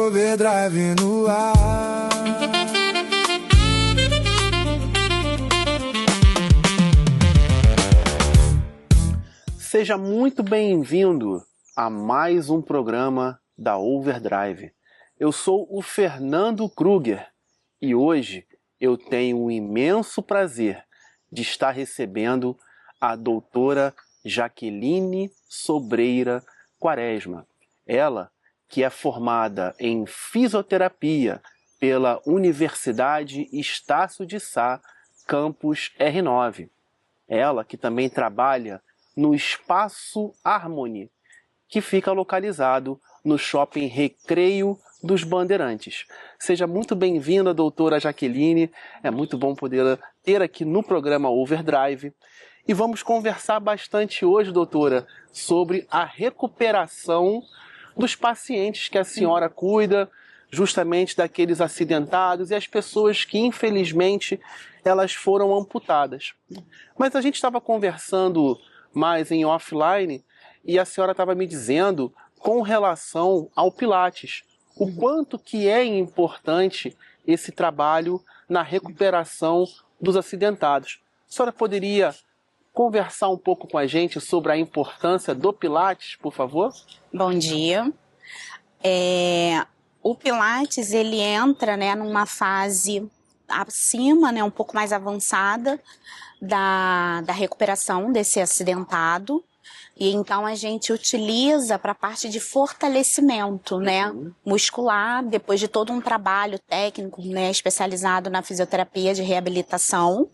Overdrive no ar. Seja muito bem-vindo a mais um programa da Overdrive. Eu sou o Fernando Kruger e hoje eu tenho o imenso prazer de estar recebendo a doutora Jaqueline Sobreira Quaresma. Ela que é formada em fisioterapia pela Universidade Estácio de Sá, campus R9. Ela que também trabalha no Espaço Harmony, que fica localizado no Shopping Recreio dos Bandeirantes. Seja muito bem-vinda, doutora Jaqueline. É muito bom poder ter aqui no programa Overdrive. E vamos conversar bastante hoje, doutora, sobre a recuperação dos pacientes que a senhora cuida, justamente daqueles acidentados e as pessoas que, infelizmente, elas foram amputadas. Mas a gente estava conversando mais em offline e a senhora estava me dizendo com relação ao Pilates, o quanto que é importante esse trabalho na recuperação dos acidentados. A senhora poderia conversar um pouco com a gente sobre a importância do Pilates, por favor? Bom dia. O Pilates, ele entra, né, numa fase acima, né, um pouco mais avançada da recuperação desse acidentado. E então a gente utiliza para a parte de fortalecimento, né, muscular, depois de todo um trabalho técnico, né, especializado na fisioterapia de reabilitação.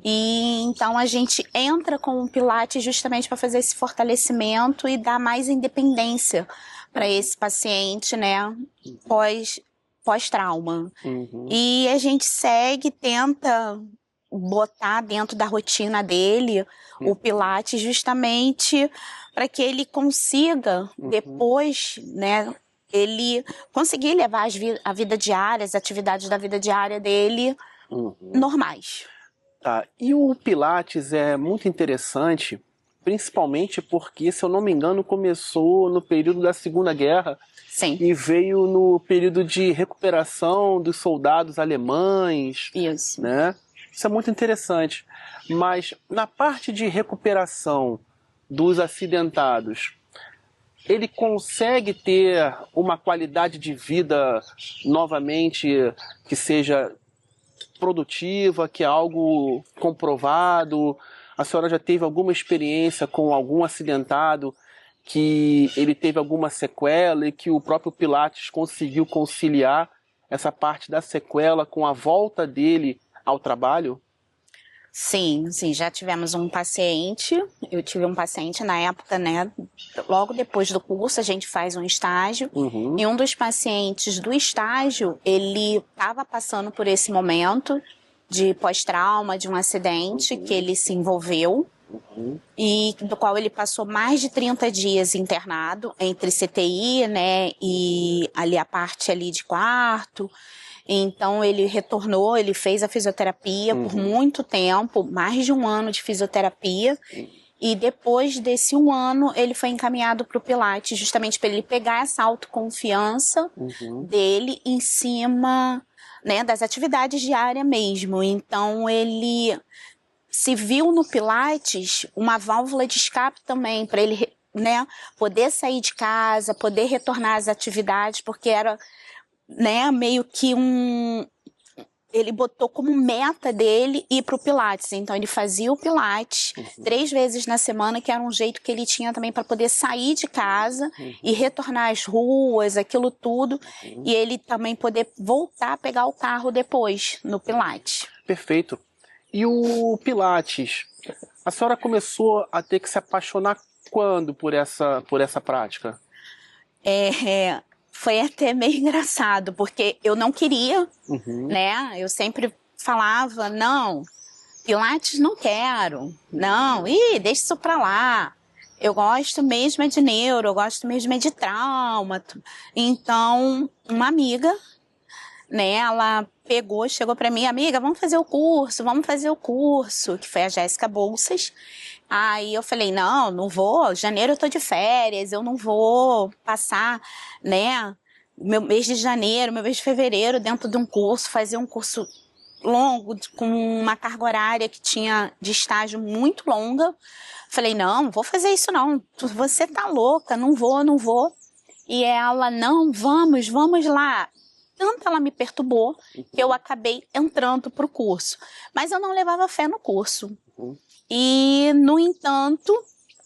E então a gente entra com o Pilates justamente para fazer esse fortalecimento e dar mais independência para esse paciente, né, pós-trauma. E a gente segue, tenta botar dentro da rotina dele o Pilates justamente para que ele consiga depois, né, ele conseguir levar a vida diária, as atividades da vida diária dele normais. Tá. E o Pilates é muito interessante, principalmente porque, se eu não me engano, começou no período da Segunda Guerra. Sim. E veio no período de recuperação dos soldados alemães. Isso. Né? Isso é muito interessante. Mas na parte de recuperação dos acidentados, ele consegue ter uma qualidade de vida novamente que seja produtiva, que é algo comprovado? A senhora já teve alguma experiência com algum acidentado que ele teve alguma sequela e que o próprio Pilates conseguiu conciliar essa parte da sequela com a volta dele ao trabalho? Sim, já tivemos um paciente, eu tive um paciente na época, né, logo depois do curso a gente faz um estágio, e um dos pacientes do estágio, ele estava passando por esse momento de pós-trauma, de um acidente que ele se envolveu, e do qual ele passou mais de 30 dias internado, entre CTI, né, e ali a parte ali de quarto. Então ele retornou, ele fez a fisioterapia por muito tempo, mais de um ano de fisioterapia, e depois desse um ano ele foi encaminhado para o Pilates, justamente para ele pegar essa autoconfiança dele em cima, né, das atividades diárias mesmo. Então ele se viu no Pilates uma válvula de escape também, para ele, né, poder sair de casa, poder retornar às atividades, porque era, né, meio que ele botou como meta dele ir pro Pilates. Então ele fazia o Pilates 3 vezes na semana, que era um jeito que ele tinha também para poder sair de casa e retornar às ruas, aquilo tudo, e ele também poder voltar a pegar o carro depois no Pilates. Perfeito. E o Pilates, a senhora começou a ter que se apaixonar quando por essa prática? Foi até meio engraçado, porque eu não queria, né? Eu sempre falava, não, Pilates não quero, não, deixa isso pra lá. Eu gosto mesmo é de neuro, eu gosto mesmo é de trauma. Então, uma amiga, né, ela chegou pra mim, amiga, vamos fazer o curso, que foi a Jéssica Bolsas. Aí eu falei, não vou, janeiro eu tô de férias, eu não vou passar, né, meu mês de janeiro, meu mês de fevereiro, dentro de um curso, fazer um curso longo, com uma carga horária que tinha de estágio muito longa. Falei, não vou fazer isso não, você tá louca, não vou. E ela, não, vamos lá. Tanto ela me perturbou que eu acabei entrando pro curso. Mas eu não levava fé no curso. E, no entanto,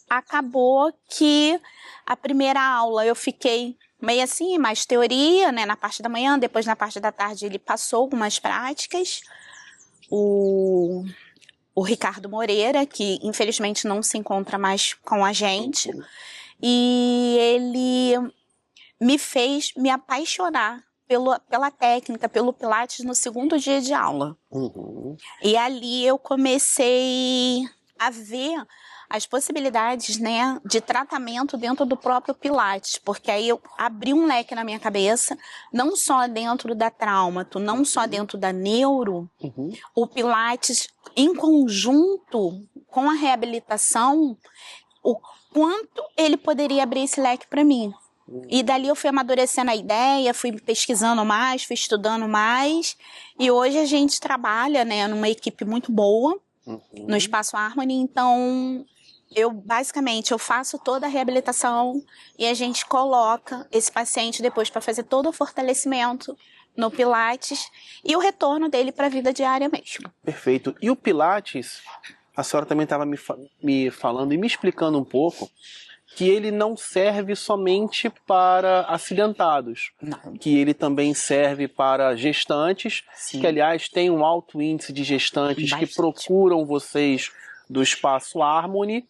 acabou que a primeira aula eu fiquei meio assim, mais teoria, né, na parte da manhã, depois na parte da tarde ele passou algumas práticas. O Ricardo Moreira, que infelizmente não se encontra mais com a gente, e ele me fez me apaixonar pela técnica, pelo Pilates no segundo dia de aula. E ali eu comecei a ver as possibilidades, né, de tratamento dentro do próprio Pilates, porque aí eu abri um leque na minha cabeça, não só dentro da traumato, não só dentro da neuro, o Pilates em conjunto com a reabilitação, o quanto ele poderia abrir esse leque para mim. E dali eu fui amadurecendo a ideia, fui pesquisando mais, fui estudando mais, e hoje a gente trabalha, né, numa equipe muito boa, no Espaço Harmony. Então basicamente eu faço toda a reabilitação e a gente coloca esse paciente depois para fazer todo o fortalecimento no Pilates e o retorno dele para a vida diária mesmo. Perfeito. E o Pilates, a senhora também estava me falando e me explicando um pouco que ele não serve somente para acidentados, que ele também serve para gestantes, que aliás tem um alto índice de gestantes que procuram vocês do Espaço Harmony,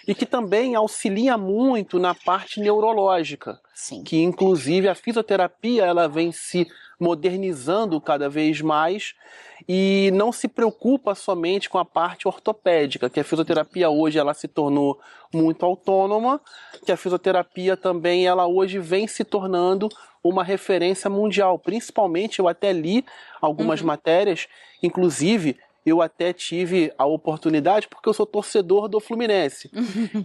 e que também auxilia muito na parte neurológica, que inclusive a fisioterapia ela vem se modernizando cada vez mais e não se preocupa somente com a parte ortopédica, que a fisioterapia hoje ela se tornou muito autônoma, que a fisioterapia também ela hoje vem se tornando uma referência mundial. Principalmente eu até li algumas matérias, inclusive eu até tive a oportunidade, porque eu sou torcedor do Fluminense.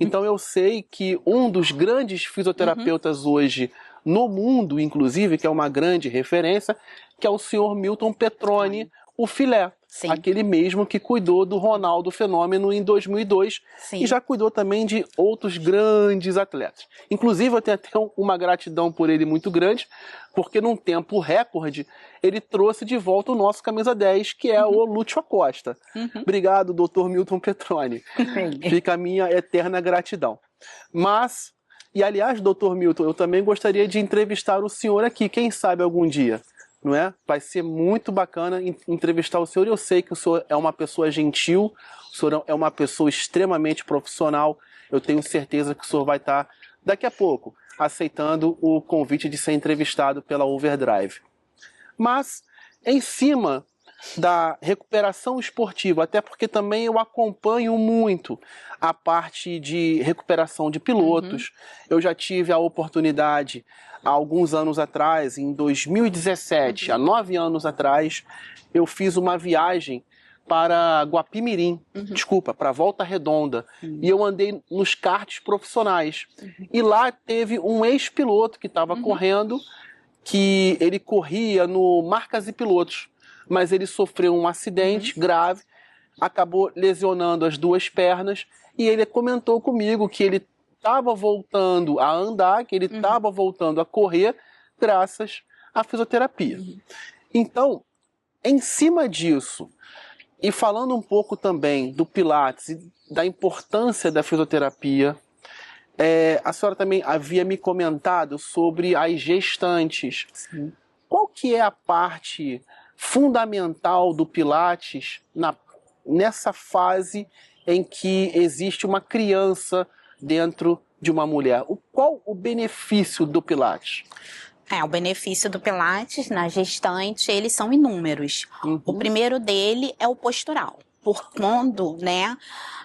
Então eu sei que um dos grandes fisioterapeutas hoje no mundo, inclusive, que é uma grande referência, que é o senhor Milton Petroni, o Filé. Aquele mesmo que cuidou do Ronaldo Fenômeno em 2002 e já cuidou também de outros grandes atletas. Inclusive eu tenho até uma gratidão por ele muito grande, porque num tempo recorde ele trouxe de volta o nosso camisa 10, que é o Lúcio Acosta. Obrigado, Dr. Milton Petroni. Fica a minha eterna gratidão. Mas, e aliás, Dr. Milton, eu também gostaria de entrevistar o senhor aqui, quem sabe algum dia. Não é? Vai ser muito bacana entrevistar o senhor. Eu sei que o senhor é uma pessoa gentil, o senhor é uma pessoa extremamente profissional. Eu tenho certeza que o senhor vai estar, daqui a pouco, aceitando o convite de ser entrevistado pela Overdrive. Mas, em cima da recuperação esportiva, até porque também eu acompanho muito a parte de recuperação de pilotos. Eu já tive a oportunidade, há alguns anos atrás, em 2017, há 9 anos atrás, eu fiz uma viagem para Guapimirim, para Volta Redonda, e eu andei nos karts profissionais. E lá teve um ex-piloto que estava correndo, que ele corria no Marcas e Pilotos, mas ele sofreu um acidente grave, acabou lesionando as 2 pernas, e ele comentou comigo que ele estava voltando a andar, que ele estava voltando a correr, graças à fisioterapia. Então, em cima disso, e falando um pouco também do Pilates e da importância da fisioterapia, a senhora também havia me comentado sobre as gestantes. Qual que é a parte fundamental do Pilates nessa fase em que existe uma criança dentro de uma mulher? Qual o benefício do Pilates? O benefício do Pilates na gestante, eles são inúmeros. O primeiro dele é o postural. Por quando, né,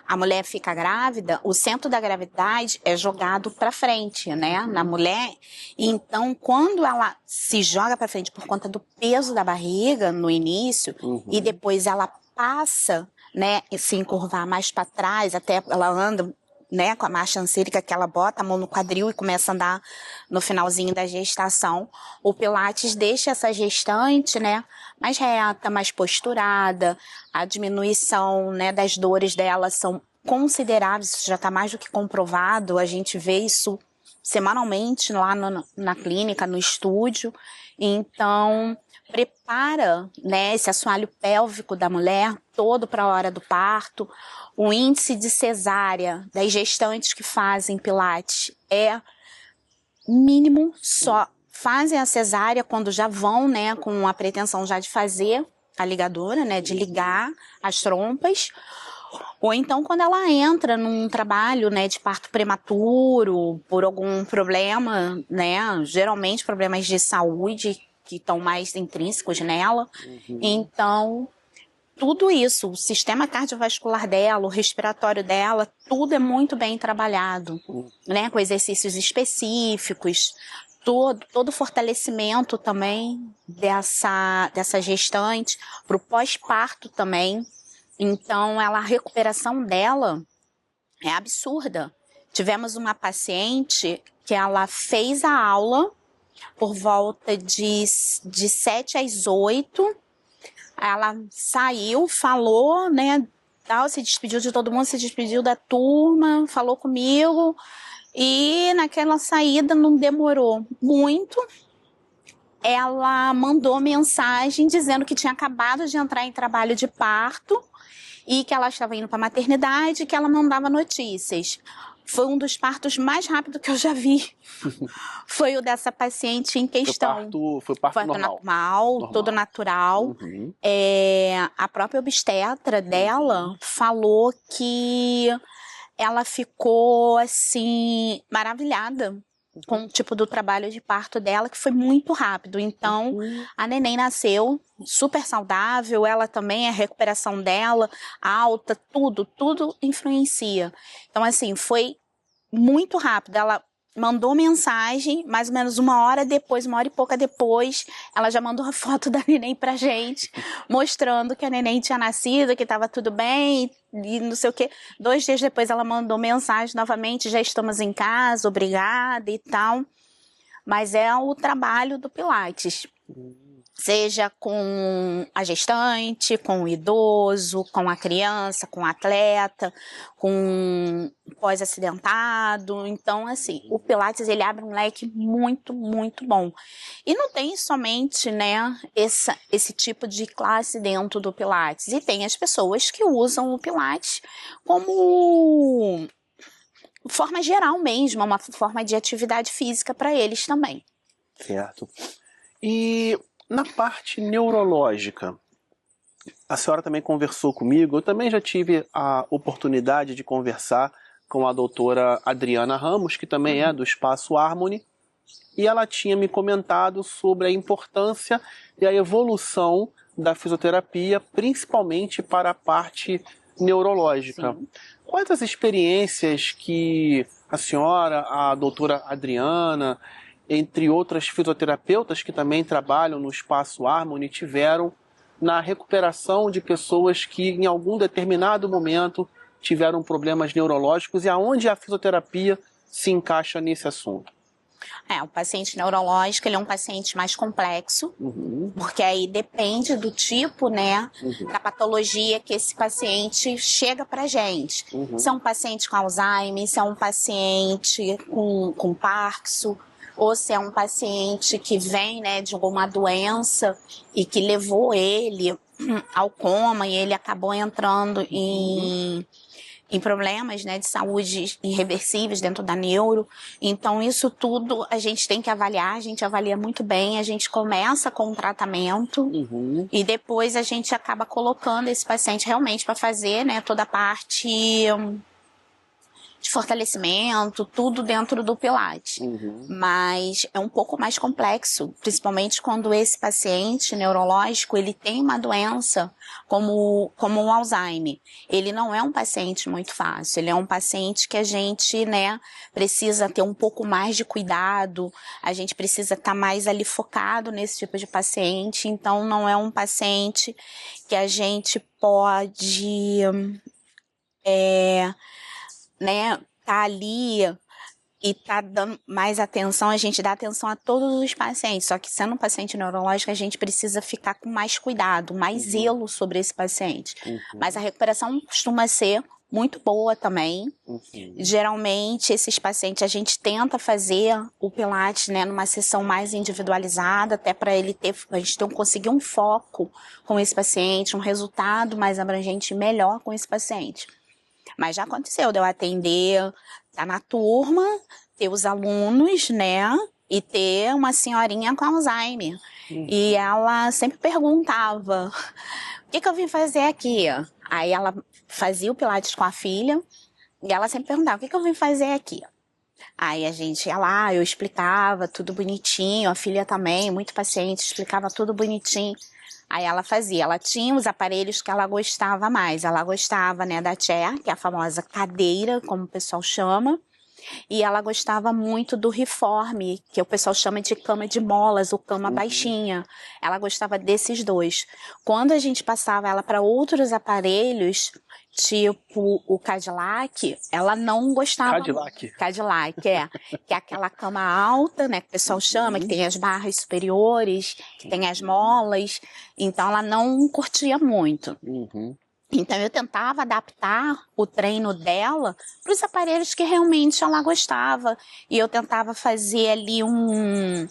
a mulher fica grávida, o centro da gravidade é jogado para frente, né, na mulher. Então, quando ela se joga para frente por conta do peso da barriga no início e depois ela passa, né, se encurvar mais para trás, até ela anda né, com a marcha ansílica, que ela bota a mão no quadril e começa a andar no finalzinho da gestação. O Pilates deixa essa gestante, né, mais reta, mais posturada. A diminuição, né, das dores dela são consideráveis, isso já está mais do que comprovado. A gente vê isso semanalmente lá na clínica, no estúdio. Então, prepara, né, esse assoalho pélvico da mulher todo para a hora do parto. O índice de cesárea das gestantes que fazem Pilates é mínimo, só fazem a cesárea quando já vão, né, com a pretensão já de fazer a ligadura, né, de ligar as trompas. Ou então quando ela entra num trabalho, né, de parto prematuro, por algum problema, né, geralmente problemas de saúde que estão mais intrínsecos nela. Então, tudo isso, o sistema cardiovascular dela, o respiratório dela, tudo é muito bem trabalhado, né, com exercícios específicos, todo o fortalecimento também dessa gestante, para o pós-parto também. Então, a recuperação dela é absurda. Tivemos uma paciente que ela fez a aula por volta de 7 às 8. Ela saiu, falou, né, tal, se despediu de todo mundo, se despediu da turma, falou comigo. E naquela saída não demorou muito. Ela mandou mensagem dizendo que tinha acabado de entrar em trabalho de parto e que ela estava indo para a maternidade e que ela mandava notícias. Foi um dos partos mais rápidos que eu já vi. Foi o dessa paciente em questão. Foi parto normal, todo natural. A própria obstetra dela falou que ela ficou, assim, maravilhada com o tipo do trabalho de parto dela, que foi muito rápido. Então, a neném nasceu super saudável, ela também, a recuperação dela, alta, tudo influencia. Então, assim, foi muito rápido. Ela mandou mensagem, mais ou menos uma hora e pouca depois, ela já mandou a foto da neném pra gente, mostrando que a neném tinha nascido, que estava tudo bem, e não sei o quê. 2 dias depois ela mandou mensagem novamente, já estamos em casa, obrigada e tal. Mas é o trabalho do Pilates. Seja com a gestante, com o idoso, com a criança, com o atleta, com o pós-acidentado. Então, assim, o Pilates, ele abre um leque muito, muito bom. E não tem somente, né, esse tipo de classe dentro do Pilates. E tem as pessoas que usam o Pilates como forma geral mesmo, uma forma de atividade física para eles também. Certo. E na parte neurológica, a senhora também conversou comigo, eu também já tive a oportunidade de conversar com a doutora Adriana Ramos, que também é do Espaço Harmony, e ela tinha me comentado sobre a importância e a evolução da fisioterapia, principalmente para a parte neurológica. Sim. Quais as experiências que a senhora, a doutora Adriana, entre outras fisioterapeutas que também trabalham no Espaço Harmony, tiveram na recuperação de pessoas que em algum determinado momento tiveram problemas neurológicos e aonde a fisioterapia se encaixa nesse assunto? O paciente neurológico, ele é um paciente mais complexo, porque aí depende do tipo, né, da patologia que esse paciente chega pra gente. Se é um paciente com Alzheimer, se é um paciente com Parkinson, ou se é um paciente que vem, né, de alguma doença e que levou ele ao coma e ele acabou entrando em problemas, né, de saúde irreversíveis dentro da neuro. Então, isso tudo a gente tem que avaliar, a gente avalia muito bem, a gente começa com o tratamento e depois a gente acaba colocando esse paciente realmente para fazer, né, toda a parte de fortalecimento, tudo dentro do Pilates. Mas é um pouco mais complexo, principalmente quando esse paciente neurológico, ele tem uma doença como o Alzheimer. Ele não é um paciente muito fácil, ele é um paciente que a gente, né, precisa ter um pouco mais de cuidado, a gente precisa estar mais ali focado nesse tipo de paciente, então não é um paciente que a gente pode, né, tá ali e tá dando mais atenção, a gente dá atenção a todos os pacientes, só que sendo um paciente neurológico, a gente precisa ficar com mais cuidado, mais zelo sobre esse paciente. Mas a recuperação costuma ser muito boa também. Geralmente, esses pacientes, a gente tenta fazer o Pilates, né, numa sessão mais individualizada, até para a gente conseguir um foco com esse paciente, um resultado mais abrangente e melhor com esse paciente. Mas já aconteceu de eu atender, tá na turma, ter os alunos, né, e ter uma senhorinha com Alzheimer. E ela sempre perguntava, o que eu vim fazer aqui? Aí ela fazia o Pilates com a filha, e ela sempre perguntava, o que eu vim fazer aqui? Aí a gente ia lá, eu explicava tudo bonitinho, a filha também, muito paciente, explicava tudo bonitinho. Aí ela fazia, ela tinha os aparelhos que ela gostava mais. Ela gostava, né, da chair, que é a famosa cadeira, como o pessoal chama. E ela gostava muito do Reform, que o pessoal chama de cama de molas, ou cama baixinha. Ela gostava desses dois. Quando a gente passava ela para outros aparelhos, tipo o Cadillac, ela não gostava. Cadillac, é. Que é aquela cama alta, né, que o pessoal chama, que tem as barras superiores, que tem as molas. Então ela não curtia muito. Então eu tentava adaptar o treino dela para os aparelhos que realmente ela gostava. E eu tentava fazer ali uma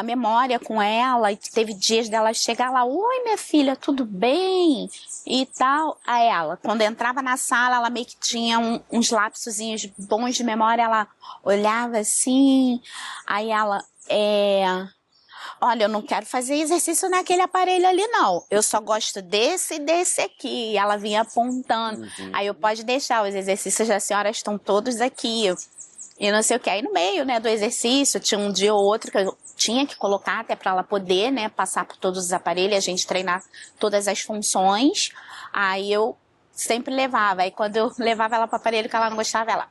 memória com ela. E teve dias dela chegar lá, oi minha filha, tudo bem? E tal. Aí ela, quando entrava na sala, ela meio que tinha uns lapsozinhos bons de memória. Ela olhava assim, aí ela, olha, eu não quero fazer exercício naquele aparelho ali, não. Eu só gosto desse e desse aqui. E ela vinha apontando. Aí eu pode deixar, os exercícios da senhora estão todos aqui. E não sei o que. Aí no meio, né, do exercício, tinha um dia ou outro que eu tinha que colocar até para ela poder, né, passar por todos os aparelhos, a gente treinar todas as funções. Aí eu sempre levava. Aí quando eu levava ela para o aparelho que ela não gostava, ela...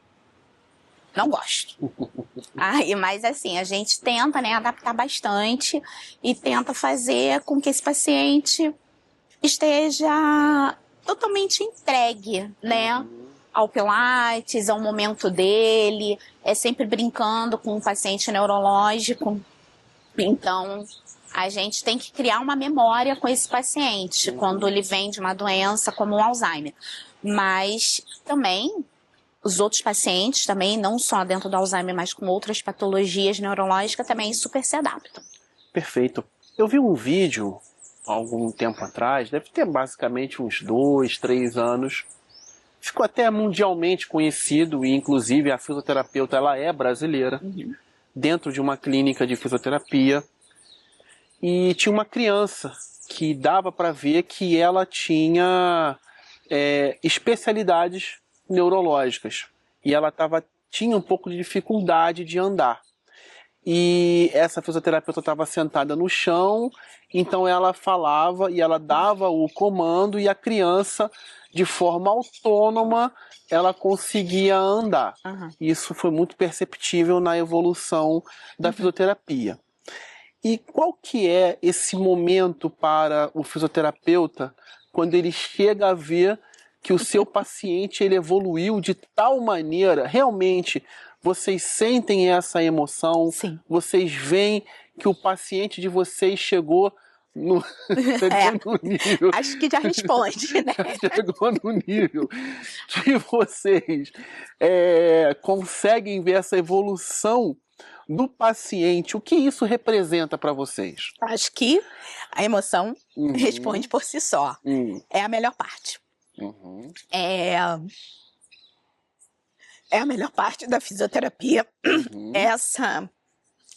Não gosto. Mas assim, a gente tenta, né, adaptar bastante e tenta fazer com que esse paciente esteja totalmente entregue, né, ao Pilates, ao momento dele, sempre brincando com o paciente neurológico. Então, a gente tem que criar uma memória com esse paciente quando ele vem de uma doença como o Alzheimer. Mas também... os outros pacientes também, não só dentro do Alzheimer, mas com outras patologias neurológicas, também super se adaptam. Perfeito. Eu vi um vídeo, há algum tempo atrás, deve ter basicamente uns 2, 3 anos. Ficou até mundialmente conhecido, e inclusive a fisioterapeuta ela é brasileira, dentro de uma clínica de fisioterapia. E tinha uma criança que dava para ver que ela tinha especialidades neurológicas e ela tinha um pouco de dificuldade de andar. E essa fisioterapeuta estava sentada no chão, então ela falava e ela dava o comando e a criança, de forma autônoma, ela conseguia andar. Isso foi muito perceptível na evolução da fisioterapia. E qual que é esse momento para o fisioterapeuta quando ele chega a ver que o seu paciente ele evoluiu de tal maneira, realmente, vocês sentem essa emoção? Sim. Vocês veem que o paciente de vocês chegou no nível... Acho que já responde, né? Chegou no nível que vocês conseguem ver essa evolução do paciente. O que isso representa para vocês? Acho que a emoção responde por si só. É a melhor parte. É a melhor parte da fisioterapia, essa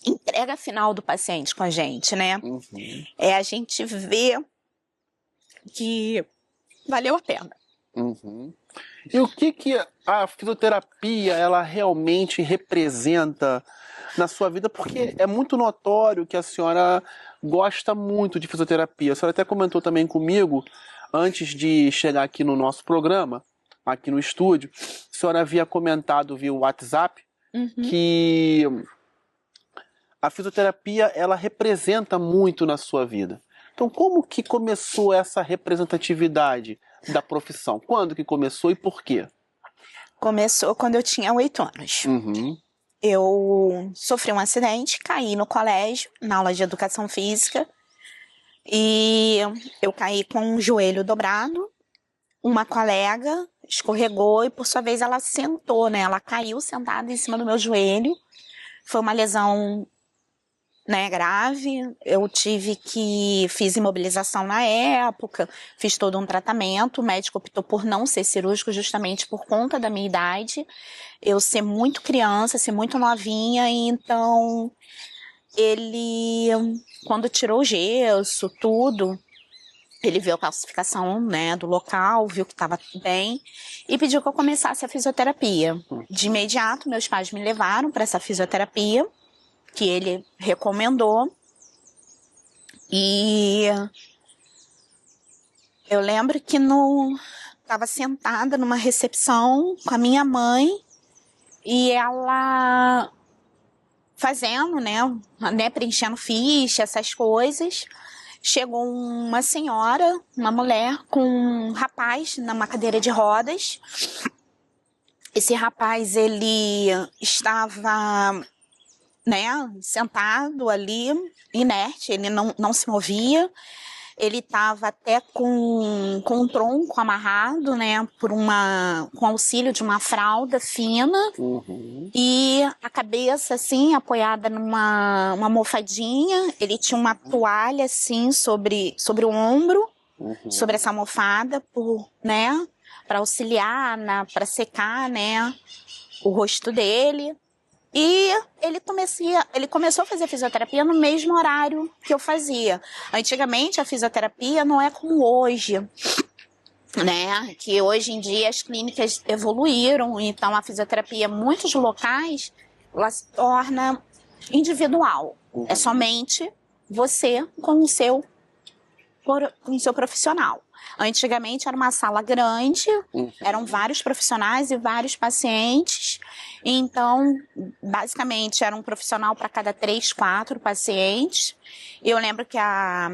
entrega final do paciente com a gente, né? É a gente ver que valeu a pena. E o que a fisioterapia ela realmente representa na sua vida? Porque é muito notório que a senhora gosta muito de fisioterapia. A senhora até comentou também comigo, antes de chegar aqui no nosso programa, aqui no estúdio, a senhora havia comentado via WhatsApp que a fisioterapia ela representa muito na sua vida. Então, como que começou essa representatividade da profissão? Quando que começou e por quê? Começou quando eu tinha 8 anos. Eu sofri um acidente, caí no colégio, na aula de educação física, e eu caí com o joelho dobrado. Uma colega escorregou e, por sua vez, ela sentou, né? Ela caiu sentada em cima do meu joelho. Foi uma lesão, né, grave. Eu fiz imobilização na época, fiz todo um tratamento. O médico optou por não ser cirúrgico justamente por conta da minha idade. Eu ser muito criança, ser muito novinha, e então ele, quando tirou o gesso, tudo, ele viu a calcificação, né, do local, viu que estava bem e pediu que eu começasse a fisioterapia. De imediato, meus pais me levaram para essa fisioterapia, que ele recomendou. E eu lembro que estava sentada numa recepção com a minha mãe e ela fazendo, né, preenchendo ficha, essas coisas. Chegou uma senhora, uma mulher, com um rapaz numa cadeira de rodas. Esse rapaz, ele estava, né, sentado ali, inerte, ele não se movia. Ele estava até com um tronco amarrado, né, com auxílio de uma fralda fina. E a cabeça, assim, apoiada numa almofadinha. Ele tinha uma toalha, assim, sobre o ombro, sobre essa almofada, né, para auxiliar, para secar, né, o rosto dele. E ele começou a fazer fisioterapia no mesmo horário que eu fazia. Antigamente, a fisioterapia não é como hoje, né? Que hoje em dia as clínicas evoluíram, então a fisioterapia, em muitos locais, ela se torna individual. É somente você com o seu profissional. Antigamente era uma sala grande, eram vários profissionais e vários pacientes. Então, basicamente, era um profissional para cada 3, 4 pacientes. Eu lembro que a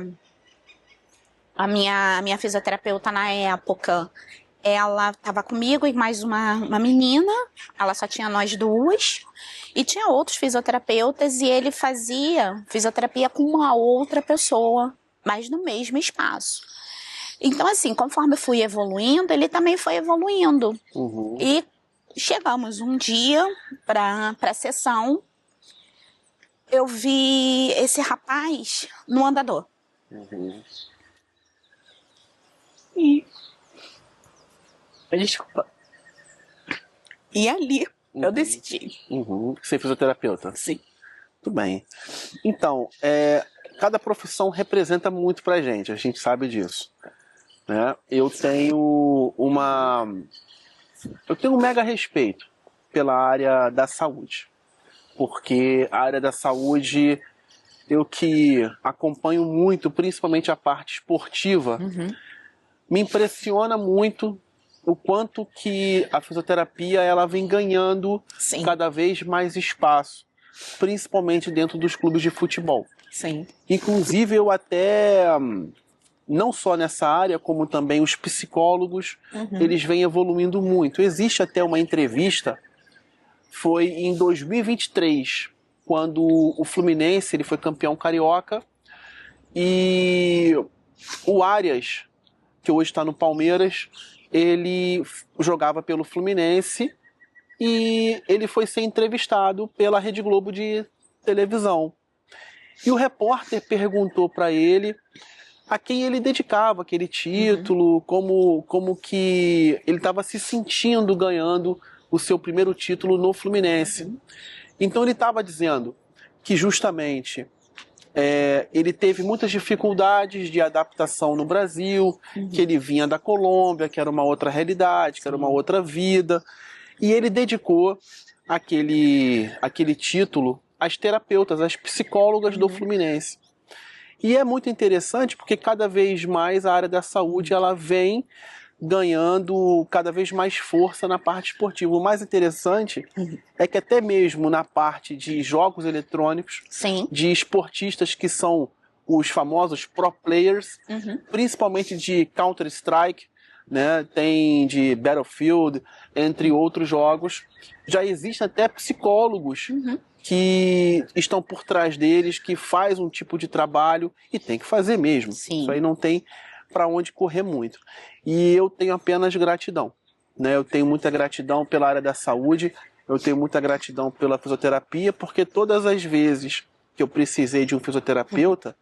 minha fisioterapeuta na época, ela estava comigo e mais uma menina. Ela só tinha nós duas. E tinha outros fisioterapeutas e ele fazia fisioterapia com uma outra pessoa, mas no mesmo espaço. Então, assim, conforme eu fui evoluindo, ele também foi evoluindo. E chegamos um dia para a sessão, eu vi esse rapaz no andador. E... Desculpa. E ali eu decidi. Ser fisioterapeuta? Sim. Tudo bem. Então, cada profissão representa muito pra gente, a gente sabe disso. Né? Eu tenho um mega respeito pela área da saúde, porque a área da saúde, eu que acompanho muito, principalmente a parte esportiva, me impressiona muito o quanto que a fisioterapia ela vem ganhando cada vez mais espaço, principalmente dentro dos clubes de futebol. Inclusive, eu até... não só nessa área, como também os psicólogos, eles vêm evoluindo muito. Existe até uma entrevista, foi em 2023, quando o Fluminense ele foi campeão carioca, e o Arias, que hoje está no Palmeiras, ele jogava pelo Fluminense, e ele foi ser entrevistado pela Rede Globo de televisão. E o repórter perguntou para ele a quem ele dedicava aquele título, como que ele estava se sentindo ganhando o seu primeiro título no Fluminense. Então ele estava dizendo que justamente ele teve muitas dificuldades de adaptação no Brasil, que ele vinha da Colômbia, que era uma outra realidade, que era uma outra vida, e ele dedicou aquele título às terapeutas, às psicólogas do Fluminense. E é muito interessante porque cada vez mais a área da saúde ela vem ganhando cada vez mais força na parte esportiva. O mais interessante é que até mesmo na parte de jogos eletrônicos, de esportistas que são os famosos pro players, principalmente de Counter-Strike, né? Tem de Battlefield, entre outros jogos. Já existem até psicólogos que estão por trás deles, que faz um tipo de trabalho e tem que fazer mesmo. Sim. Isso aí não tem para onde correr muito. E eu tenho apenas gratidão, né? Eu tenho muita gratidão pela área da saúde, eu tenho muita gratidão pela fisioterapia, porque todas as vezes que eu precisei de um fisioterapeuta,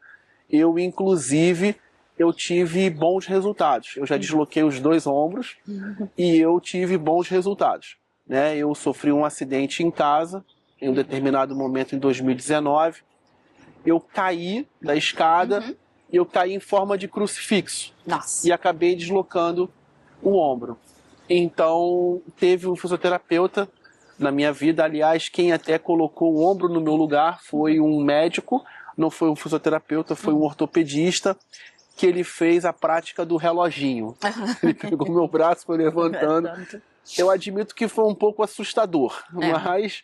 eu tive bons resultados. Eu já desloquei os 2 ombros e eu tive bons resultados, né? Eu sofri um acidente em casa, em um determinado momento em 2019. Eu caí da escada e eu caí em forma de crucifixo. Nossa. E acabei deslocando o ombro. Então, teve um fisioterapeuta na minha vida. Aliás, quem até colocou o ombro no meu lugar foi um médico, não foi um fisioterapeuta, foi um ortopedista, que ele fez a prática do reloginho. Ele pegou meu braço, foi levantando. Eu admito que foi um pouco assustador, mas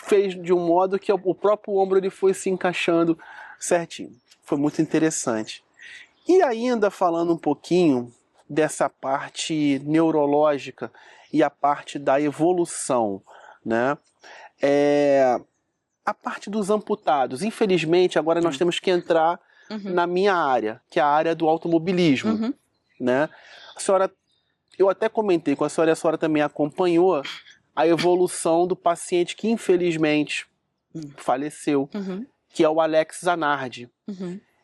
fez de um modo que o próprio ombro ele foi se encaixando certinho. Foi muito interessante. E ainda falando um pouquinho dessa parte neurológica e a parte da evolução, né? A parte dos amputados. Infelizmente, agora nós temos que entrar na minha área, que é a área do automobilismo, né? A senhora, eu até comentei com a senhora também acompanhou a evolução do paciente que infelizmente faleceu, que é o Alex Zanardi.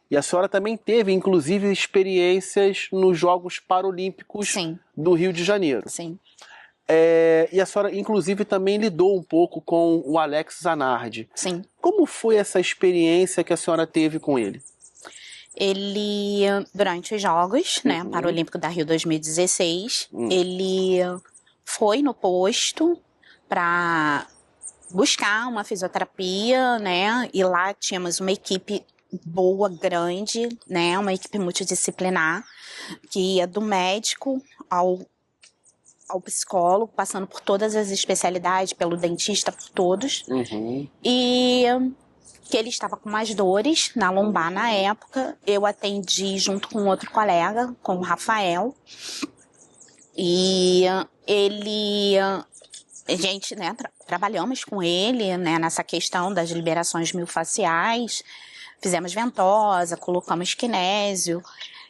E a senhora também teve, inclusive, experiências nos Jogos Paralímpicos do Rio de Janeiro. Sim. E a senhora, inclusive, também lidou um pouco com o Alex Zanardi. Sim. Como foi essa experiência que a senhora teve com ele? Ele, durante os Jogos, né, Paralímpico da Rio 2016, ele foi no posto para buscar uma fisioterapia, né, e lá tínhamos uma equipe boa, grande, né, uma equipe multidisciplinar, que ia do médico ao psicólogo, passando por todas as especialidades, pelo dentista, por todos, e que ele estava com mais dores na lombar na época. Eu atendi junto com outro colega, com o Rafael, e a gente, né, trabalhamos com ele, né, nessa questão das liberações miofasciais, fizemos ventosa, colocamos kinésio,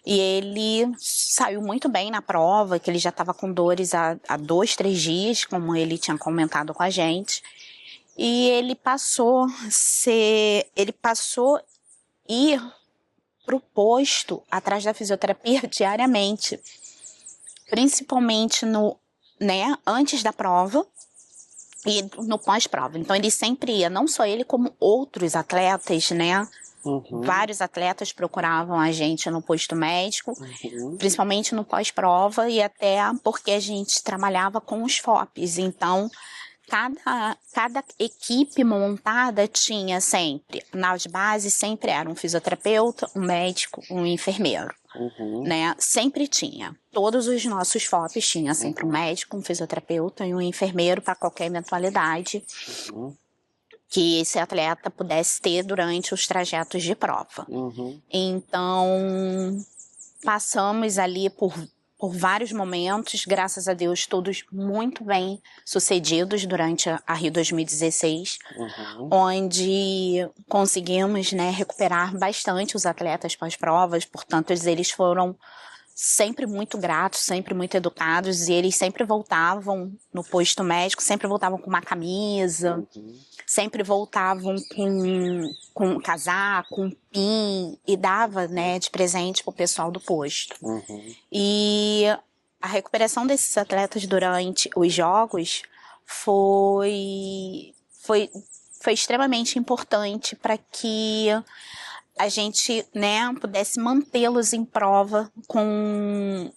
e ele saiu muito bem na prova, que ele já estava com dores há 2, 3 dias, como ele tinha comentado com a gente. E ele passou a ir para o posto atrás da fisioterapia diariamente, principalmente antes da prova e no pós-prova. Então ele sempre ia, não só ele como outros atletas, né? Vários atletas procuravam a gente no posto médico, principalmente no pós-prova, e até porque a gente trabalhava com os FOPs. Então cada equipe montada tinha sempre, nas bases sempre era um fisioterapeuta, um médico, um enfermeiro, né? Sempre tinha. Todos os nossos FOPs tinham sempre um médico, um fisioterapeuta e um enfermeiro para qualquer eventualidade que esse atleta pudesse ter durante os trajetos de prova. Então, passamos ali por vários momentos, graças a Deus, todos muito bem sucedidos durante a Rio 2016, onde conseguimos, né, recuperar bastante os atletas pós-provas, portanto, eles foram sempre muito gratos, sempre muito educados, e eles sempre voltavam no posto médico, sempre voltavam com uma camisa, sempre voltavam com um casaco, um pin, e dava, né, de presente pro pessoal do posto. E a recuperação desses atletas durante os Jogos foi extremamente importante para que a gente, né, pudesse mantê-los em prova com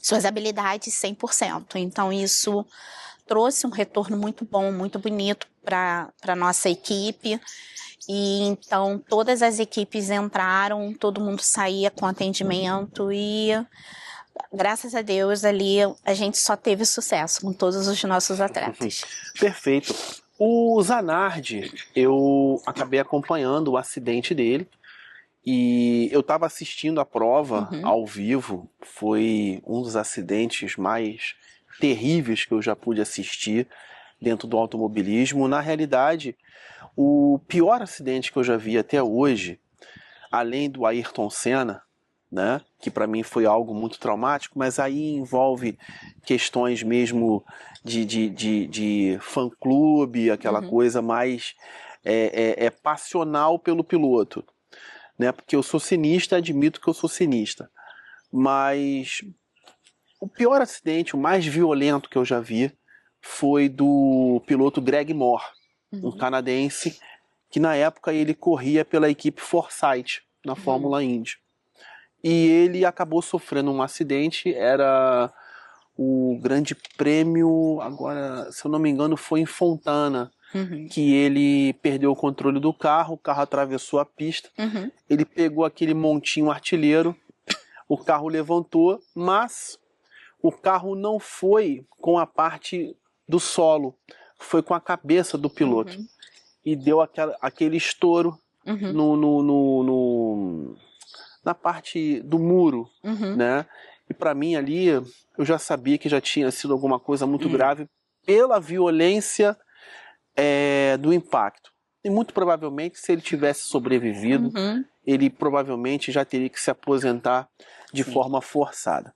suas habilidades 100%. Então isso trouxe um retorno muito bom, muito bonito para a nossa equipe. E então todas as equipes entraram, todo mundo saía com atendimento e graças a Deus ali a gente só teve sucesso com todos os nossos atletas. Perfeito. O Zanardi, eu acabei acompanhando o acidente dele E eu estava assistindo a prova ao vivo, foi um dos acidentes mais terríveis que eu já pude assistir dentro do automobilismo. Na realidade, o pior acidente que eu já vi até hoje, além do Ayrton Senna, né, que para mim foi algo muito traumático, mas aí envolve questões mesmo de fã-clube, aquela coisa mais passional pelo piloto, né, porque eu sou cenista, admito que eu sou cenista, mas o pior acidente, o mais violento que eu já vi, foi do piloto Greg Moore, um canadense, que na época ele corria pela equipe Forsyth, na Fórmula Indy. E ele acabou sofrendo um acidente, era o Grande Prêmio, agora, se eu não me engano, foi em Fontana, que ele perdeu o controle do carro, o carro atravessou a pista, ele pegou aquele montinho artilheiro, o carro levantou, mas o carro não foi com a parte do solo, foi com a cabeça do piloto. E deu aquele estouro na parte do muro, né? E para mim ali, eu já sabia que já tinha sido alguma coisa muito grave pela violência do impacto. E muito provavelmente, se ele tivesse sobrevivido, ele provavelmente já teria que se aposentar de forma forçada.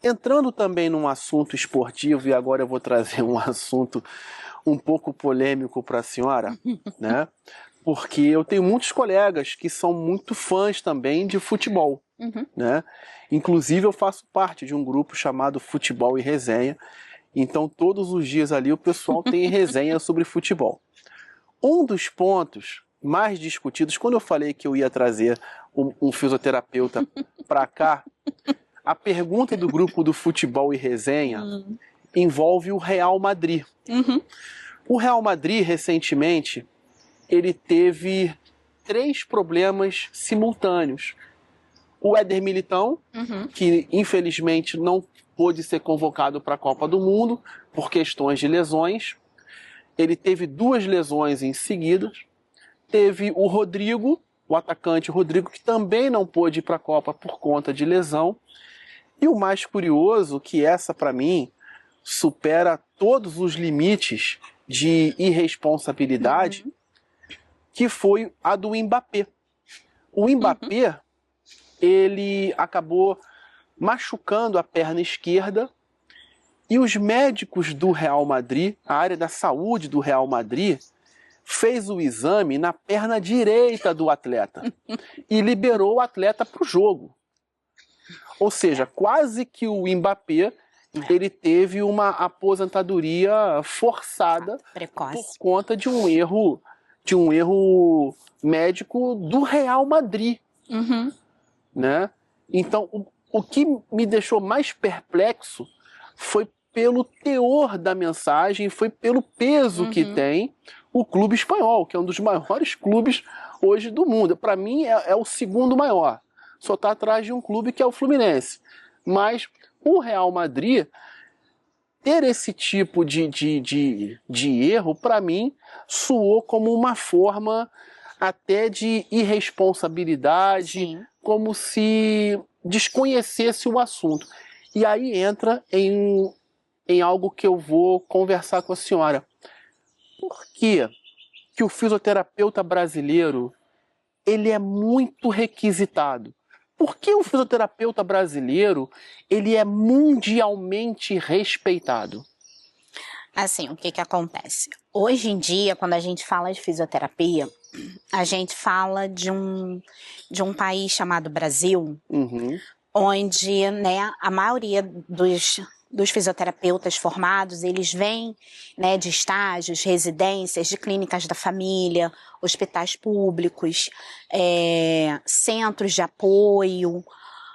Entrando também num assunto esportivo, e agora eu vou trazer um assunto um pouco polêmico para a senhora, né? Porque eu tenho muitos colegas que são muito fãs também de futebol, né? Inclusive eu faço parte de um grupo chamado Futebol e Resenha, então todos os dias ali o pessoal tem resenha sobre futebol. Um dos pontos mais discutidos, quando eu falei que eu ia trazer um fisioterapeuta para cá, a pergunta do grupo do Futebol e Resenha envolve o Real Madrid. O Real Madrid, recentemente, ele teve 3 problemas simultâneos. O Éder Militão, que infelizmente não pôde ser convocado para a Copa do Mundo por questões de lesões. Ele teve 2 lesões em seguida. Teve o Rodrigo, o atacante Rodrigo, que também não pôde ir para a Copa por conta de lesão. E o mais curioso, que essa para mim supera todos os limites de irresponsabilidade, que foi a do Mbappé. O Mbappé, ele acabou machucando a perna esquerda e os médicos do Real Madrid, a área da saúde do Real Madrid, fez o exame na perna direita do atleta e liberou o atleta para o jogo. Ou seja, quase que o Mbappé ele teve uma aposentadoria forçada Precoce. por conta de um erro médico do Real Madrid, né? Então, o que me deixou mais perplexo foi pelo teor da mensagem, foi pelo peso que tem o clube espanhol, que é um dos maiores clubes hoje do mundo. Para mim, é o segundo maior. Só está atrás de um clube que é o Fluminense. Mas o Real Madrid ter esse tipo de erro, para mim, soou como uma forma até de irresponsabilidade, como se desconhecesse o assunto. E aí entra em algo que eu vou conversar com a senhora. Por que o fisioterapeuta brasileiro ele é muito requisitado? Por que o fisioterapeuta brasileiro ele é mundialmente respeitado? Assim, o que que acontece? Hoje em dia, quando a gente fala de fisioterapia, a gente fala de um país chamado Brasil, onde, né, a maioria dos fisioterapeutas formados, eles vêm, né, de estágios, residências, de clínicas da família, hospitais públicos, centros de apoio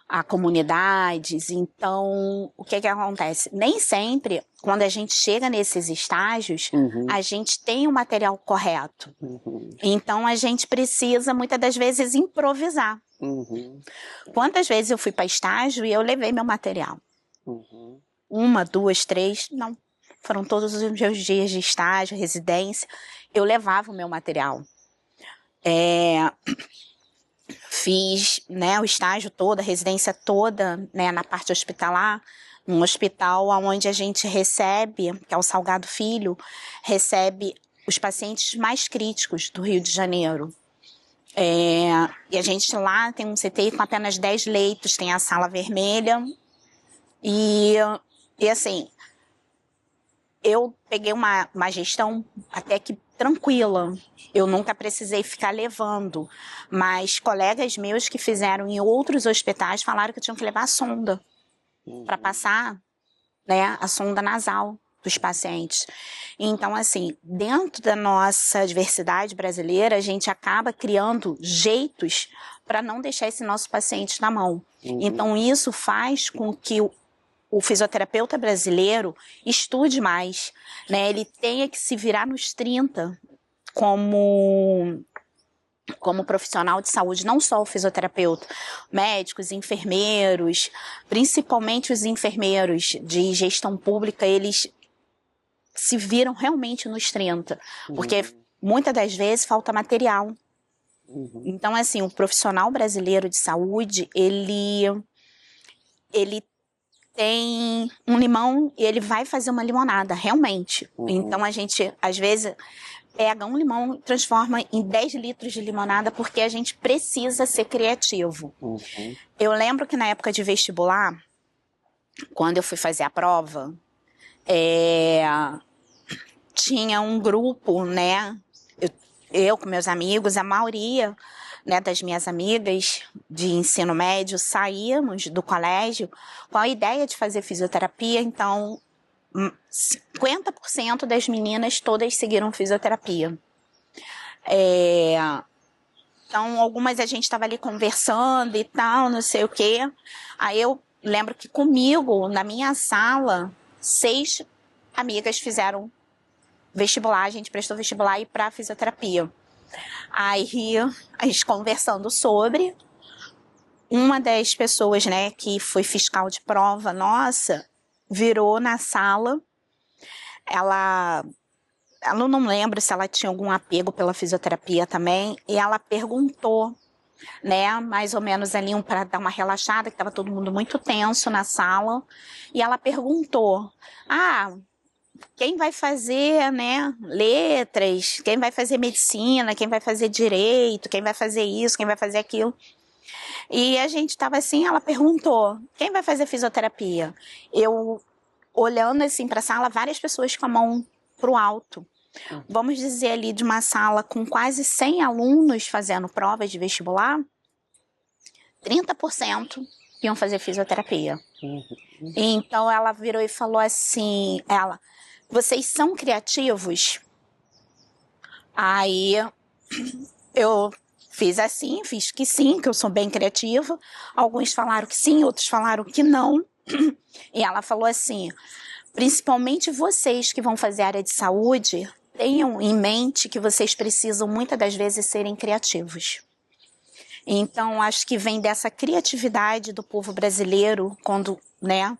a comunidades. Então, o que que acontece? Nem sempre, quando a gente chega nesses estágios, a gente tem o material correto. Então, a gente precisa, muitas das vezes, improvisar. Quantas vezes eu fui para estágio e eu levei meu material? 1, 2, 3, não. Foram todos os meus dias de estágio, residência, eu levava o meu material. fiz, né, o estágio todo, a residência toda, né, na parte hospitalar, um hospital onde a gente recebe, que é o Salgado Filho, recebe os pacientes mais críticos do Rio de Janeiro. E a gente lá tem um CTI com apenas 10 leitos, tem a sala vermelha, e assim, eu peguei uma gestão até que tranquila. Eu nunca precisei ficar levando, mas colegas meus que fizeram em outros hospitais falaram que eu tinha que levar a sonda para passar, né, a sonda nasal dos pacientes. Então, assim, dentro da nossa diversidade brasileira, a gente acaba criando jeitos para não deixar esse nosso paciente na mão. Então, isso faz com que o fisioterapeuta brasileiro estude mais, né? Ele tenha que se virar nos 30 como profissional de saúde, não só o fisioterapeuta, médicos, enfermeiros, principalmente os enfermeiros de gestão pública, eles se viram realmente nos 30, porque muitas das vezes falta material. Então, assim, o profissional brasileiro de saúde, ele tem um limão e ele vai fazer uma limonada, realmente. Então, a gente, às vezes, pega um limão e transforma em 10 litros de limonada porque a gente precisa ser criativo. Eu lembro que na época de vestibular, quando eu fui fazer a prova, tinha um grupo, né? Eu com meus amigos, a maioria, né, das minhas amigas de ensino médio, saímos do colégio com a ideia de fazer fisioterapia, então 50% das meninas todas seguiram fisioterapia. Então, algumas a gente estava ali conversando e tal, não sei o quê. Aí eu lembro que comigo, na minha sala, 6 amigas fizeram vestibular, a gente prestou vestibular e ir para fisioterapia. Aí, a gente conversando sobre, uma das pessoas, né, que foi fiscal de prova nossa, virou na sala, ela não lembra se ela tinha algum apego pela fisioterapia também, e ela perguntou, né, mais ou menos ali para dar uma relaxada, que estava todo mundo muito tenso na sala, e ela perguntou, quem vai fazer, né, letras, quem vai fazer medicina, quem vai fazer direito, quem vai fazer isso, quem vai fazer aquilo. E a gente estava assim, ela perguntou, quem vai fazer fisioterapia? Eu, olhando assim para a sala, várias pessoas com a mão para o alto. Vamos dizer ali de uma sala com quase 100 alunos fazendo provas de vestibular, 30% iam fazer fisioterapia. Então ela virou e falou assim, vocês são criativos? Aí eu fiz que sim, que eu sou bem criativa. Alguns falaram que sim, outros falaram que não. E ela falou assim, principalmente vocês que vão fazer área de saúde, tenham em mente que vocês precisam muitas das vezes serem criativos. Então, acho que vem dessa criatividade do povo brasileiro quando, né,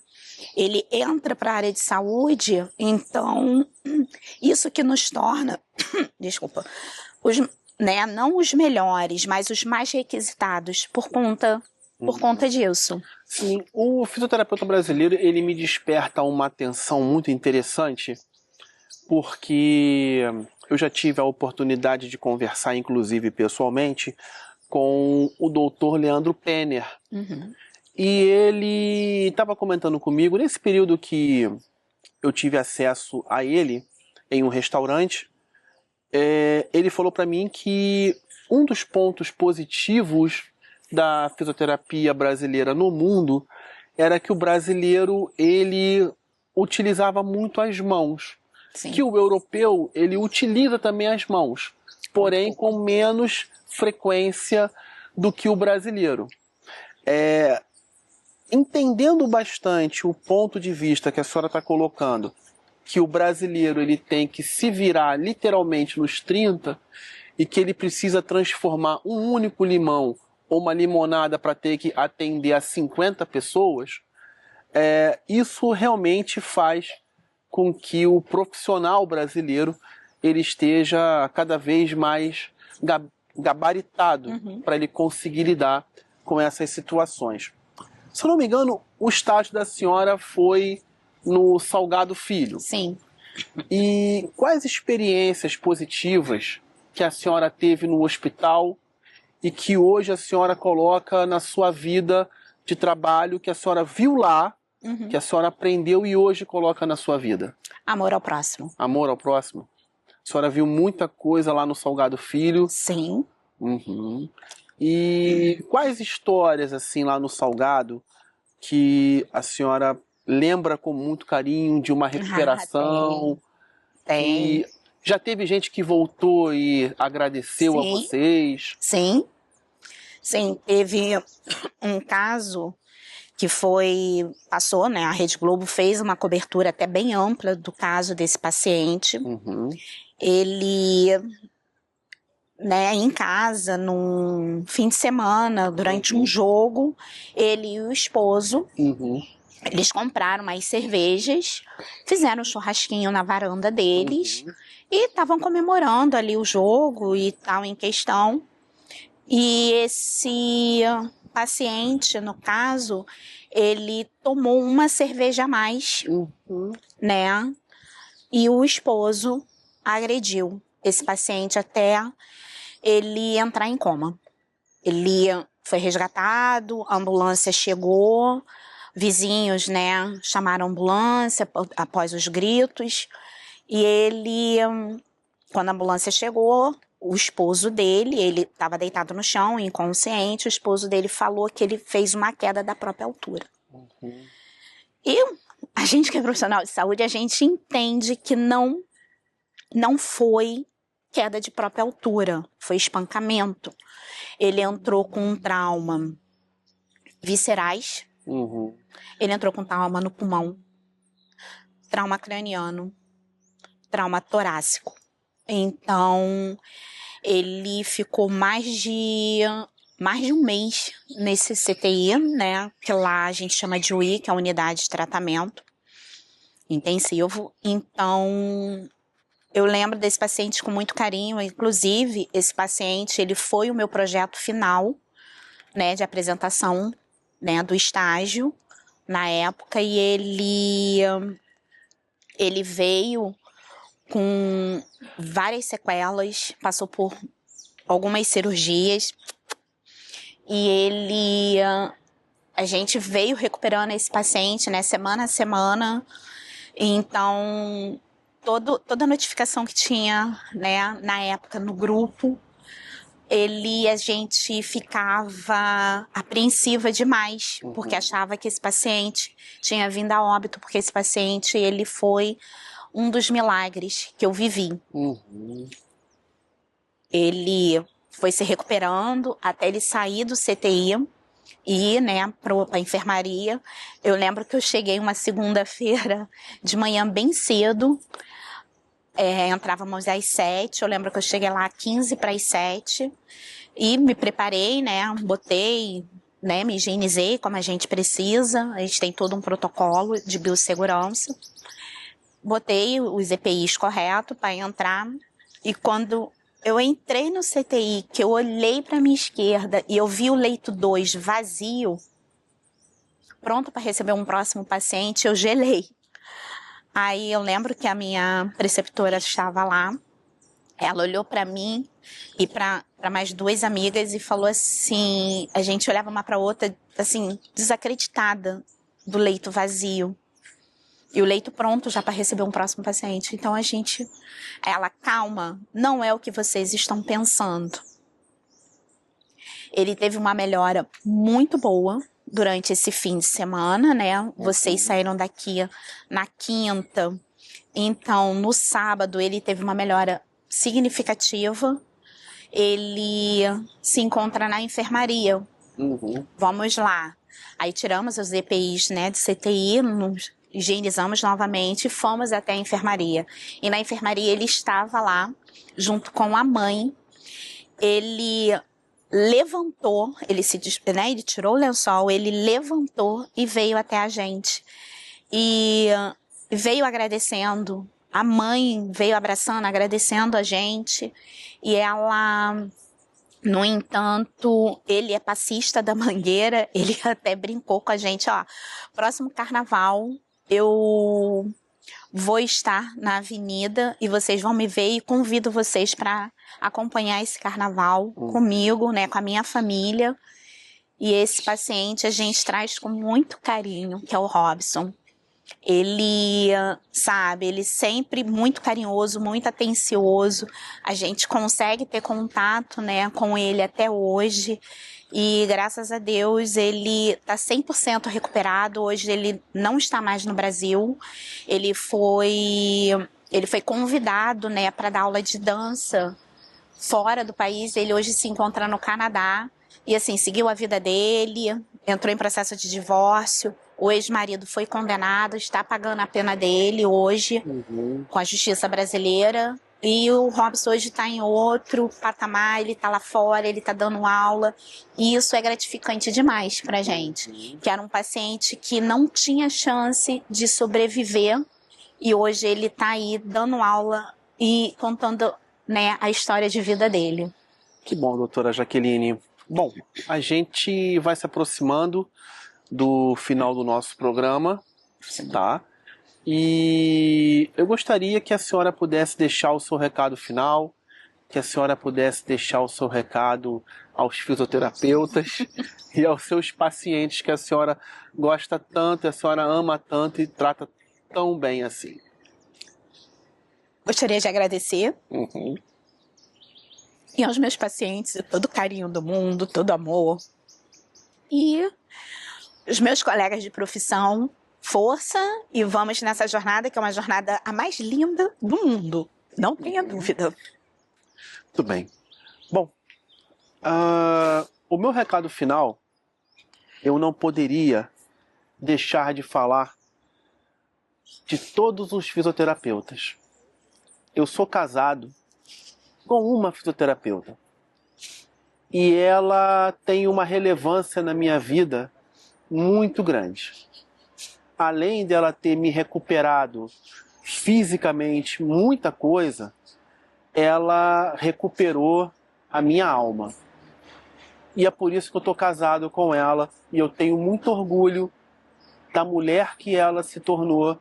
ele entra para a área de saúde. Então, isso que nos torna, desculpa, não os melhores, mas os mais requisitados por conta disso. Sim, o fisioterapeuta brasileiro, ele me desperta uma atenção muito interessante, porque eu já tive a oportunidade de conversar, inclusive pessoalmente, com o doutor Leandro Penner. E ele estava comentando comigo, nesse período que eu tive acesso a ele, em um restaurante, ele falou para mim que um dos pontos positivos da fisioterapia brasileira no mundo era que o brasileiro, ele utilizava muito as mãos. Sim. Que o europeu, ele utiliza também as mãos, porém com menos frequência do que o brasileiro. Entendendo bastante o ponto de vista que a senhora está colocando, que o brasileiro ele tem que se virar literalmente nos 30 e que ele precisa transformar um único limão ou uma limonada para ter que atender a 50 pessoas, isso realmente faz com que o profissional brasileiro ele esteja cada vez mais gabaritado para ele conseguir lidar com essas situações. Se eu não me engano, o estágio da senhora foi no Salgado Filho. Sim. E quais experiências positivas que a senhora teve no hospital e que hoje a senhora coloca na sua vida de trabalho, que a senhora viu lá, que a senhora aprendeu e hoje coloca na sua vida? Amor ao próximo. Amor ao próximo? A senhora viu muita coisa lá no Salgado Filho? Sim. E quais histórias, assim, lá no Salgado, que a senhora lembra com muito carinho de uma recuperação? Tem. E já teve gente que voltou e agradeceu a vocês? Sim. Sim, teve um caso que passou, né? A Rede Globo fez uma cobertura até bem ampla do caso desse paciente. Ele, né, em casa, num fim de semana, durante um jogo, ele e o esposo, eles compraram umas cervejas, fizeram um churrasquinho na varanda deles e estavam comemorando ali o jogo e tal em questão. E esse paciente, no caso, ele tomou uma cerveja a mais, né? E o esposo agrediu esse paciente até ele entrar em coma. Ele foi resgatado, a ambulância chegou, vizinhos, né, chamaram a ambulância após os gritos. E ele, quando a ambulância chegou, o esposo dele, ele estava deitado no chão, inconsciente, o esposo dele falou que ele fez uma queda da própria altura. E a gente que é profissional de saúde, a gente entende que não foi queda de própria altura, foi espancamento. Ele entrou com um trauma viscerais, ele entrou com trauma no pulmão, trauma craniano, trauma torácico. Então, ele ficou mais de um mês nesse CTI, né? Que lá a gente chama de UI, que é a unidade de tratamento intensivo. Então, eu lembro desse paciente com muito carinho. Inclusive, esse paciente, ele foi o meu projeto final, né, de apresentação, né, do estágio na época. E ele veio com várias sequelas, passou por algumas cirurgias e a gente veio recuperando esse paciente, né, semana a semana. Então, toda a notificação que tinha, né, na época no grupo, a gente ficava apreensiva demais, porque achava que esse paciente tinha vindo a óbito, porque esse paciente, ele foi um dos milagres que eu vivi. Ele foi se recuperando até ele sair do CTI e ir, né, para a enfermaria. Eu lembro que eu cheguei uma segunda-feira de manhã bem cedo, entrávamos às 7, eu lembro que eu cheguei lá 15 para as 7 e me preparei, né, botei, né, me higienizei como a gente precisa, a gente tem todo um protocolo de biossegurança. Botei os EPIs corretos para entrar e quando eu entrei no CTI, que eu olhei para minha esquerda e eu vi o leito 2 vazio, pronto para receber um próximo paciente, eu gelei. Aí eu lembro que a minha preceptora estava lá, ela olhou para mim e para mais duas amigas e falou assim, a gente olhava uma para outra, assim, desacreditada do leito vazio. E o leito pronto já para receber um próximo paciente. Então ela, calma, não é o que vocês estão pensando. Ele teve uma melhora muito boa durante esse fim de semana, né? Vocês saíram daqui na quinta. Então, no sábado, ele teve uma melhora significativa. Ele se encontra na enfermaria. Vamos lá. Aí tiramos os EPIs, né, de CTI, higienizamos novamente e fomos até a enfermaria. E na enfermaria ele estava lá, junto com a mãe. Ele levantou, ele tirou o lençol, ele levantou e veio até a gente. E veio agradecendo. A mãe veio abraçando, agradecendo a gente. E ela No entanto, ele é passista da Mangueira, ele até brincou com a gente, ó, próximo carnaval eu vou estar na avenida e vocês vão me ver e convido vocês para acompanhar esse carnaval comigo, né, com a minha família. E esse paciente a gente traz com muito carinho, que é o Robson. Ele, sabe, ele sempre muito carinhoso, muito atencioso. A gente consegue ter contato, né, com ele até hoje. E graças a Deus ele está 100% recuperado. Hoje ele não está mais no Brasil. Ele foi convidado, né, para dar aula de dança fora do país. Ele hoje se encontra no Canadá. E assim, seguiu a vida dele, entrou em processo de divórcio. O ex-marido foi condenado, está pagando a pena dele hoje com a justiça brasileira. E o Robson hoje está em outro patamar, ele está lá fora, ele está dando aula. E isso é gratificante demais para a gente. Que era um paciente que não tinha chance de sobreviver. E hoje ele está aí dando aula e contando, né, a história de vida dele. Que bom, doutora Jaqueline. Bom, a gente vai se aproximando do final do nosso programa, tá? E eu gostaria que a senhora pudesse deixar o seu recado final, que a senhora pudesse deixar o seu recado aos fisioterapeutas e aos seus pacientes que a senhora gosta tanto, a senhora ama tanto e trata tão bem assim. Gostaria de agradecer. E aos meus pacientes, todo o carinho do mundo, todo amor. E os meus colegas de profissão, força e vamos nessa jornada, que é uma jornada a mais linda do mundo. Não tenha dúvida. Muito bem. Bom, o meu recado final, eu não poderia deixar de falar de todos os fisioterapeutas. Eu sou casado com uma fisioterapeuta. E ela tem uma relevância na minha vida muito grande. Além dela ter me recuperado fisicamente muita coisa, ela recuperou a minha alma. E é por isso que eu estou casado com ela e eu tenho muito orgulho da mulher que ela se tornou,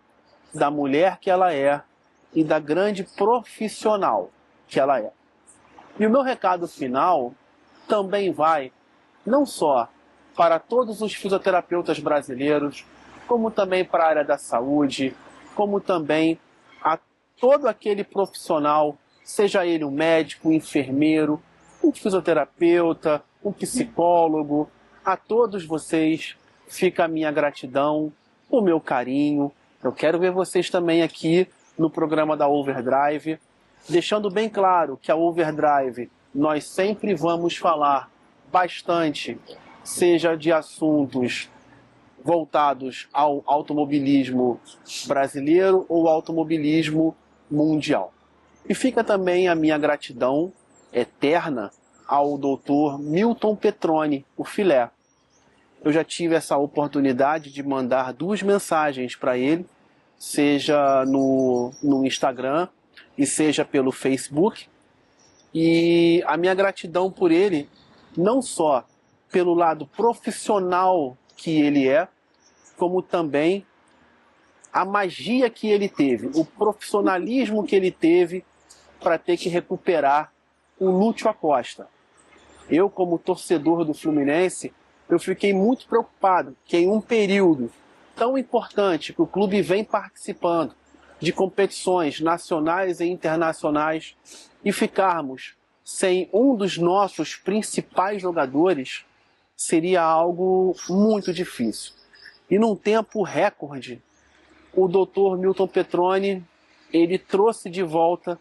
da mulher que ela é e da grande profissional que ela é. E o meu recado final também vai não só para todos os fisioterapeutas brasileiros, como também para a área da saúde, como também a todo aquele profissional, seja ele um médico, um enfermeiro, um fisioterapeuta, um psicólogo, a todos vocês fica a minha gratidão, o meu carinho. Eu quero ver vocês também aqui no programa da Overdrive, deixando bem claro que a Overdrive nós sempre vamos falar bastante, seja de assuntos voltados ao automobilismo brasileiro ou automobilismo mundial. E fica também a minha gratidão eterna ao Dr. Milton Petroni, o Filé. Eu já tive essa oportunidade de mandar 2 mensagens para ele, seja no Instagram e seja pelo Facebook. E a minha gratidão por ele, não só pelo lado profissional que ele é, como também a magia que ele teve, o profissionalismo que ele teve para ter que recuperar o Lúcio Acosta. Eu, como torcedor do Fluminense, eu fiquei muito preocupado que em um período tão importante que o clube vem participando de competições nacionais e internacionais e ficarmos sem um dos nossos principais jogadores seria algo muito difícil. E num tempo recorde, o Dr. Milton Petroni, ele trouxe de volta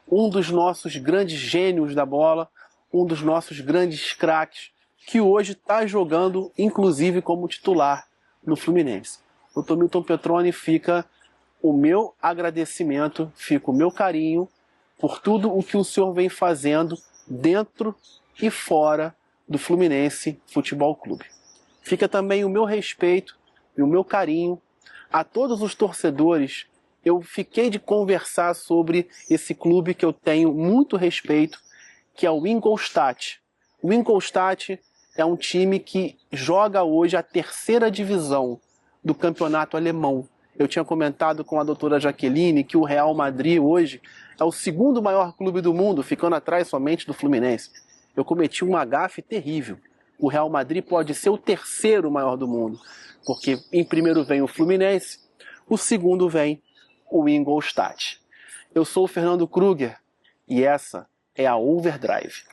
um dos nossos grandes gênios da bola, um dos nossos grandes craques, que hoje está jogando, inclusive, como titular no Fluminense. Dr. Milton Petroni, fica o meu agradecimento, fica o meu carinho por tudo o que o senhor vem fazendo dentro e fora do Fluminense Futebol Clube. Fica também o meu respeito e o meu carinho a todos os torcedores. Eu fiquei de conversar sobre esse clube que eu tenho muito respeito, que é o Ingolstadt, O Ingolstadt é um time que joga hoje a 3ª divisão do campeonato alemão. Eu tinha comentado com a doutora Jaqueline que o Real Madrid hoje é o 2º maior clube do mundo, ficando atrás somente do Fluminense. Eu cometi uma gafe terrível. O Real Madrid pode ser o 3º maior do mundo, porque em primeiro vem o Fluminense, o segundo vem o Ingolstadt. Eu sou o Fernando Kruger e essa é a Overdrive.